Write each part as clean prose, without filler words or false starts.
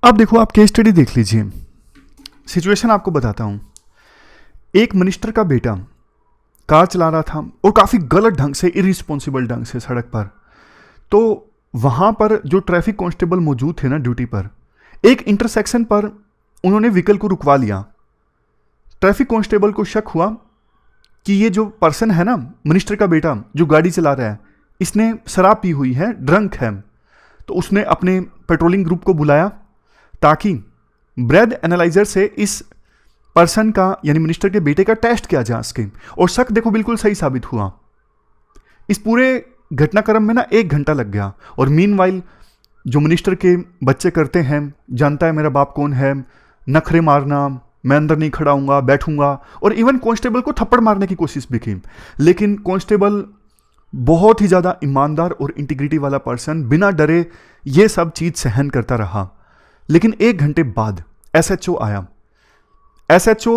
अब देखो, आप केस स्टडी देख लीजिए। सिचुएशन आपको बताता हूं। एक मिनिस्टर का बेटा कार चला रहा था और काफी गलत ढंग से, इरिस्पॉन्सिबल ढंग से सड़क पर। तो वहां पर जो ट्रैफिक कांस्टेबल मौजूद थे ना ड्यूटी पर, एक इंटरसेक्शन पर उन्होंने व्हीकल को रुकवा लिया। ट्रैफिक कांस्टेबल को शक हुआ कि ये जो पर्सन है ना, मिनिस्टर का बेटा जो गाड़ी चला रहा है, इसने शराब पी हुई है, ड्रंक है। तो उसने अपने पेट्रोलिंग ग्रुप को बुलाया ताकि ब्रेथ एनालाइजर से इस पर्सन का, यानी मिनिस्टर के बेटे का टेस्ट किया जा सके। और शक देखो बिल्कुल सही साबित हुआ। इस पूरे घटनाक्रम में ना 1 घंटा लग गया। और मीनवाइल जो मिनिस्टर के बच्चे करते हैं, जानता है मेरा बाप कौन है, नखरे मारना, मैं अंदर नहीं खड़ा हूंगा, बैठूंगा, और इवन कांस्टेबल को थप्पड़ मारने की कोशिश भी की। लेकिन कांस्टेबल बहुत ही ज्यादा ईमानदार और इंटीग्रिटी वाला पर्सन, बिना डरे ये सब चीज सहन करता रहा। लेकिन 1 घंटे बाद एसएचओ आया। एसएचओ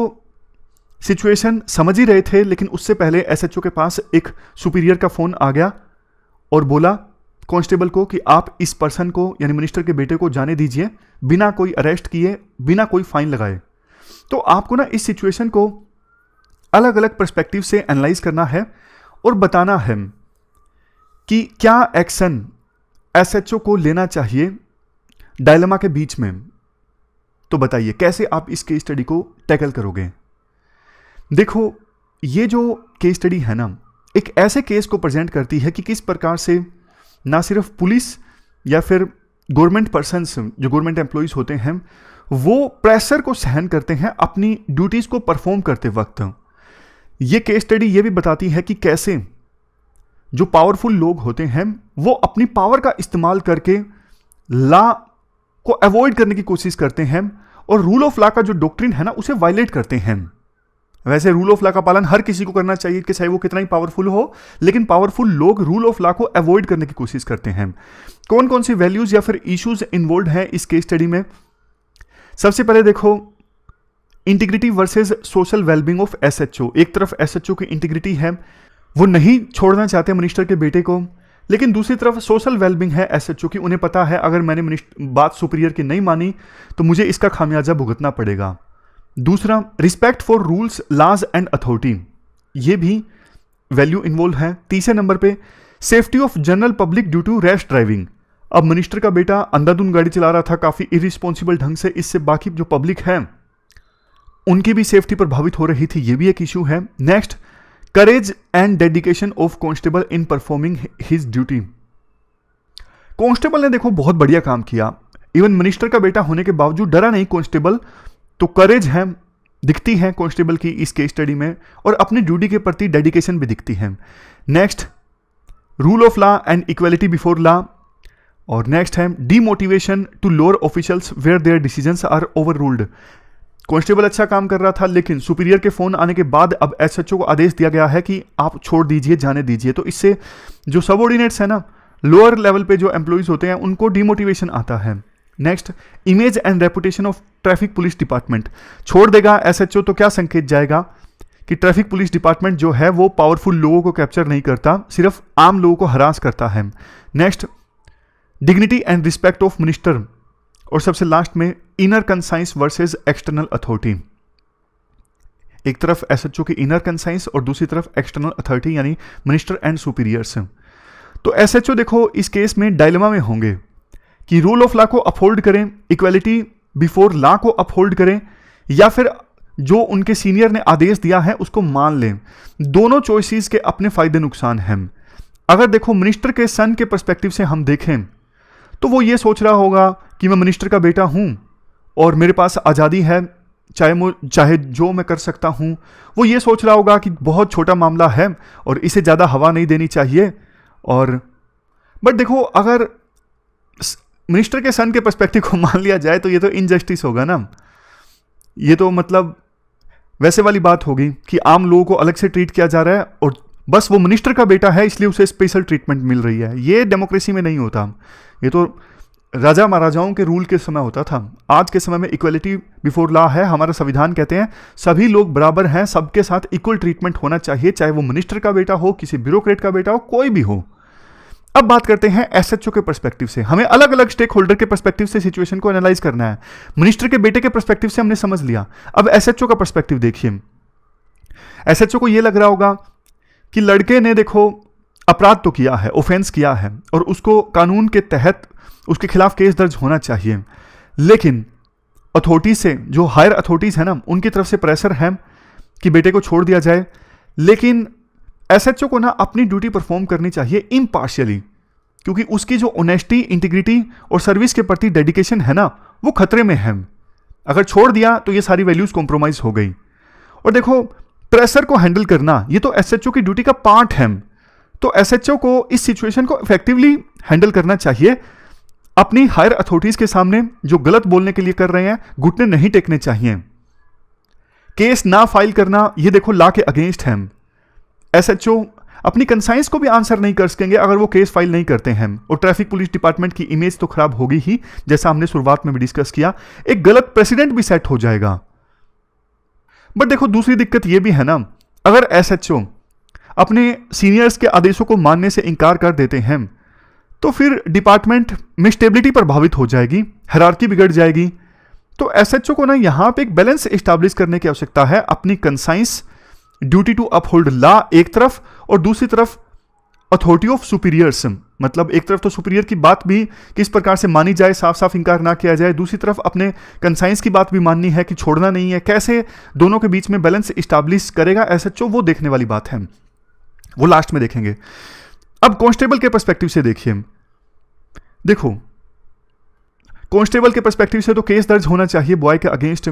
सिचुएशन समझ ही रहे थे, लेकिन उससे पहले एसएचओ के पास एक सुपीरियर का फोन आ गया और बोला कांस्टेबल को कि आप इस पर्सन को, यानी मिनिस्टर के बेटे को, जाने दीजिए बिना कोई अरेस्ट किए, बिना कोई फाइन लगाए। तो आपको ना इस सिचुएशन को अलग अलग पर्सपेक्टिव से एनालाइज करना है और बताना है कि क्या एक्शन एसएचओ को लेना चाहिए डायलेमा के बीच में। तो बताइए कैसे आप इस केस स्टडी को टैकल करोगे। देखो, ये जो केस स्टडी है ना, एक ऐसे केस को प्रेजेंट करती है कि किस प्रकार से ना सिर्फ पुलिस या फिर गवर्नमेंट पर्सन्स, जो गवर्नमेंट एम्प्लॉइज होते हैं, वो प्रेशर को सहन करते हैं अपनी ड्यूटीज को परफॉर्म करते वक्त। ये केस स्टडी ये भी बताती है कि कैसे जो पावरफुल लोग होते हैं वो अपनी पावर का इस्तेमाल करके लॉ को अवॉइड करने की कोशिश करते हैं और रूल ऑफ लॉ का जो डॉक्ट्रिन है ना, उसे वायलेट करते हैं। वैसे रूल ऑफ लॉ का पालन हर किसी को करना चाहिए, कि चाहे वो कितना ही पावरफुल हो, लेकिन पावरफुल लोग रूल ऑफ लॉ को अवॉइड करने की कोशिश करते हैं। कौन कौन सी वैल्यूज या फिर इश्यूज इन्वॉल्व हैं इस केस स्टडी में। सबसे पहले देखो, integrity versus social wellbeing of SHO. एक तरफ एसएचओ की इंटीग्रिटी है, वो नहीं छोड़ना चाहते मिनिस्टर के बेटे को, लेकिन दूसरी तरफ सोशल वेलबींग है एसएचओ की। उन्हें पता है अगर मैंने बात सुपीरियर की नहीं मानी तो मुझे इसका खामियाजा भुगतना पड़ेगा। दूसरा, respect for rules, laws and authority, ये भी वैल्यू इन्वॉल्व है। तीसरे नंबर पे, safety of general public due to rash driving. अब मिनिस्टर का बेटा अंधाधुंध गाड़ी चला रहा था काफी इरिस्पॉन्सिबल ढंग से, इससे बाकी जो पब्लिक है उनकी भी सेफ्टी प्रभावित हो रही थी, ये भी एक इशू है। Next, courage and dedication of constable in performing his duty. Constable ने देखो बहुत बढ़िया काम किया, इवन मिनिस्टर का बेटा होने के बावजूद डरा नहीं कांस्टेबल। तो करेज है, दिखती है कांस्टेबल की इस केस स्टडी में, और अपनी ड्यूटी के प्रति डेडिकेशन भी दिखती है। Next, rule of law and equality before law. और नेक्स्ट है demotivation to lower officials where their decisions are overruled. Constable अच्छा काम कर रहा था, लेकिन सुपीरियर के फोन आने के बाद अब एसएचओ को आदेश दिया गया है कि आप छोड़ दीजिए, जाने दीजिए। तो इससे जो सबऑर्डिनेट्स है ना, लोअर लेवल पे जो एम्प्लॉइज होते हैं, उनको डिमोटिवेशन आता है। Next, image and reputation of traffic police department. छोड़ देगा एसएचओ तो क्या संकेत जाएगा कि ट्रैफिक पुलिस डिपार्टमेंट जो है वो पावरफुल लोगों को कैप्चर नहीं करता, सिर्फ आम लोगों को हरास करता है। Next, dignity and respect of minister. और सबसे लास्ट में, inner conscience versus external authority. एक तरफ एसएचओ की इनर कंसाइंस और दूसरी तरफ एक्सटर्नल अथॉरिटी, यानी मिनिस्टर एंड सुपीरियर्स। तो एसएचओ देखो इस केस में डायलेमा में होंगे कि रूल ऑफ लॉ को अपहोल्ड करें, इक्वालिटी बिफोर लॉ को अपहोल्ड करें, या फिर जो उनके सीनियर ने आदेश दिया है उसको मान लें। दोनों चॉइसेस के अपने फायदे नुकसान हैं। अगर देखो मिनिस्टर के सन के पर्सपेक्टिव से हम देखें तो वो ये सोच रहा होगा कि मैं मिनिस्टर का बेटा हूं और मेरे पास आज़ादी है, चाहे जो मैं कर सकता हूं। वो ये सोच रहा होगा कि बहुत छोटा मामला है और इसे ज़्यादा हवा नहीं देनी चाहिए। और बट देखो, अगर मिनिस्टर के सन के पर्सपेक्टिव को मान लिया जाए तो ये तो इनजस्टिस होगा ना। ये तो मतलब वैसे वाली बात होगी कि आम लोगों को अलग से ट्रीट किया जा रहा है और बस वो मिनिस्टर का बेटा है इसलिए उसे स्पेशल ट्रीटमेंट मिल रही है। ये डेमोक्रेसी में नहीं होता, ये तो राजा महाराजाओं के रूल के समय होता था। आज के समय में इक्वलिटी बिफोर लॉ है। हमारा संविधान कहते हैं सभी लोग बराबर हैं, सबके साथ इक्वल ट्रीटमेंट होना चाहिए, चाहे वो मिनिस्टर का बेटा हो, किसी ब्यूरोक्रेट का बेटा हो, कोई भी हो। अब बात करते हैं एसएचओ के पर्सपेक्टिव से। हमें अलग अलग स्टेक होल्डर के पर्सपेक्टिव से सिचुएशन को एनालाइज करना है। मिनिस्टर के बेटे के पर्सपेक्टिव से हमने समझ लिया, अब एसएचओ का पर्सपेक्टिव देखिए। एसएचओ को यह लग रहा होगा कि लड़के ने देखो अपराध तो किया है, ऑफेंस किया है, और उसको कानून के तहत उसके खिलाफ केस दर्ज होना चाहिए, लेकिन अथॉरिटी से, जो हायर अथॉरिटीज है ना, उनकी तरफ से प्रेशर है कि बेटे को छोड़ दिया जाए। लेकिन एसएचओ को ना अपनी ड्यूटी परफॉर्म करनी चाहिए इम्पार्शियली, क्योंकि उसकी जो ऑनेस्टी, इंटीग्रिटी और सर्विस के प्रति डेडिकेशन है ना, वो खतरे में है। अगर छोड़ दिया तो ये सारी वैल्यूज कॉम्प्रोमाइज हो गई। और देखो, प्रेशर को हैंडल करना ये तो एसएचओ की ड्यूटी का पार्ट है। तो एसएचओ को इस सिचुएशन को इफेक्टिवली हैंडल करना चाहिए। अपनी हायर अथॉरिटीज के सामने जो गलत बोलने के लिए कर रहे हैं, घुटने नहीं टेकने चाहिए। केस ना फाइल करना ये देखो लॉ के अगेंस्ट है। एसएचओ अपनी कंसाइंस को भी आंसर नहीं कर सकेंगे अगर वो केस फाइल नहीं करते हैं, और ट्रैफिक पुलिस डिपार्टमेंट की इमेज तो खराब होगी ही, जैसा हमने शुरुआत में भी डिस्कस किया। एक गलत प्रेसिडेंट भी सेट हो जाएगा। बट देखो, दूसरी दिक्कत ये भी है ना, अगर एसएचओ अपने सीनियर्स के आदेशों को मानने से इंकार कर देते हैं तो फिर डिपार्टमेंट में स्टेबिलिटी प्रभावित हो जाएगी, हायरार्की बिगड़ जाएगी। तो एसएचओ को ना यहां पे एक बैलेंस एस्टैब्लिश करने की आवश्यकता है। अपनी conscience, duty to uphold law एक तरफ, और दूसरी तरफ अथॉरिटी ऑफ सुपीरियर्स, मतलब एक तरफ तो सुपीरियर की बात भी किस प्रकार से मानी जाए, साफ साफ इंकार ना किया जाए, दूसरी तरफ अपने कंसाइंस की बात भी माननी है कि छोड़ना नहीं है। कैसे दोनों के बीच में बैलेंस एस्टैब्लिश करेगा एसएचओ, वो देखने वाली बात है, वो लास्ट में देखेंगे। अब कांस्टेबल के पर्सपेक्टिव से देखिए। देखो, कांस्टेबल के पर्सपेक्टिव से तो केस दर्ज होना चाहिए बॉय के अगेंस्ट,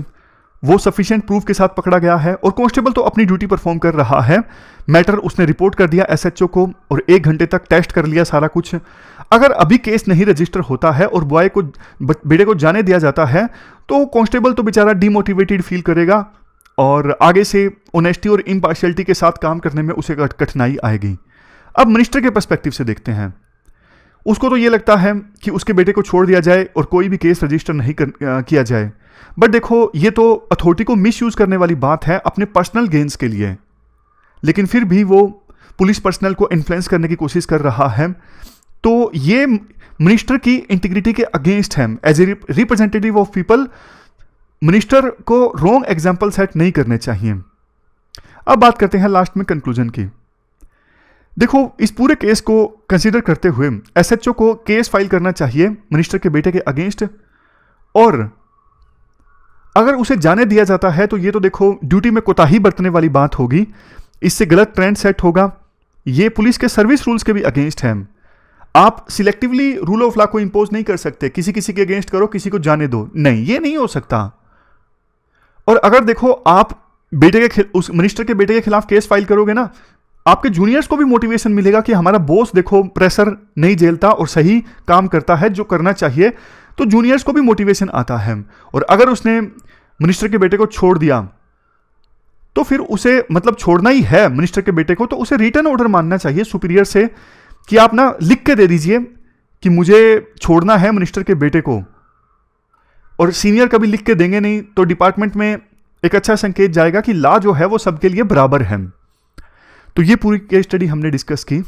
वो सफिशिएंट प्रूफ के साथ पकड़ा गया है, और कांस्टेबल तो अपनी ड्यूटी परफॉर्म कर रहा है। मैटर उसने रिपोर्ट कर दिया एसएचओ को, और 1 घंटे तक टेस्ट कर लिया सारा कुछ। अगर अभी केस नहीं रजिस्टर होता है और बॉय को, बेटे को जाने दिया जाता है, तो कांस्टेबल तो बेचारा डिमोटिवेटेड फील करेगा, और आगे से ऑनेस्टी और इम्पार्शियलिटी के साथ काम करने में उसे कठिनाई आएगी। अब मिनिस्टर के पर्सपेक्टिव से देखते हैं। उसको तो ये लगता है कि उसके बेटे को छोड़ दिया जाए और कोई भी केस रजिस्टर नहीं किया जाए। बट देखो, ये तो अथॉरिटी को मिसयूज करने वाली बात है अपने पर्सनल गेन्स के लिए, लेकिन फिर भी वो पुलिस पर्सनल को इन्फ्लुएंस करने की कोशिश कर रहा है। तो ये मिनिस्टर की इंटीग्रिटी के अगेंस्ट है। As a representative of people, minister को रॉन्ग एग्जाम्पल सेट नहीं करने चाहिए। अब बात करते हैं लास्ट में कंक्लूजन की। देखो, इस पूरे केस को कंसीडर करते हुए एसएचओ को केस फाइल करना चाहिए मिनिस्टर के बेटे के अगेंस्ट, और अगर उसे जाने दिया जाता है तो ये तो देखो ड्यूटी में कोताही बरतने वाली बात होगी, इससे गलत ट्रेंड सेट होगा। ये पुलिस के सर्विस रूल्स के भी अगेंस्ट है। आप सिलेक्टिवली रूल ऑफ लॉ को इंपोज नहीं कर सकते, किसी किसी के अगेंस्ट करो, किसी को जाने दो, नहीं, ये नहीं हो सकता। और अगर देखो आप उस मिनिस्टर के बेटे के खिलाफ केस फाइल करोगे ना, आपके जूनियर्स को भी मोटिवेशन मिलेगा कि हमारा बॉस देखो प्रेशर नहीं झेलता और सही काम करता है जो करना चाहिए, तो जूनियर्स को भी मोटिवेशन आता है। और अगर उसने मिनिस्टर के बेटे को छोड़ दिया तो फिर उसे, मतलब छोड़ना ही है मिनिस्टर के बेटे को, तो उसे रिटर्न ऑर्डर मानना चाहिए सुपीरियर से कि आप ना लिख के दे दीजिए कि मुझे छोड़ना है मिनिस्टर के बेटे को। और सीनियर कभी लिख के देंगे नहीं तो डिपार्टमेंट में एक अच्छा संकेत जाएगा कि लॉ जो है वो सबके लिए बराबर है। तो ये पूरी केस स्टडी हमने डिस्कस की।